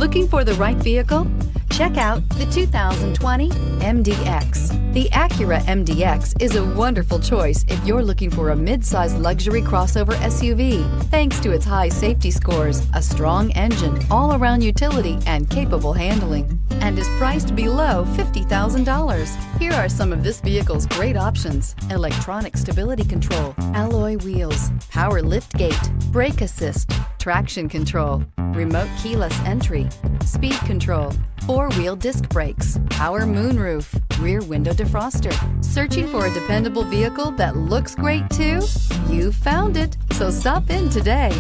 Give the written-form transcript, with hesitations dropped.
Looking for the right vehicle? Check out the 2020 MDX. The Acura MDX is a wonderful choice if you're looking for a mid-size luxury crossover SUV. Thanks to its high safety scores, a strong engine, all-around utility, and capable handling, and is priced below $50,000. Here are some of this vehicle's great options: electronic stability control, alloy wheels, power liftgate, brake assist, traction control, remote keyless entry, speed control, four-wheel disc brakes, power moonroof, rear window defroster. Searching for a dependable vehicle that looks great too? You found it, so stop in today.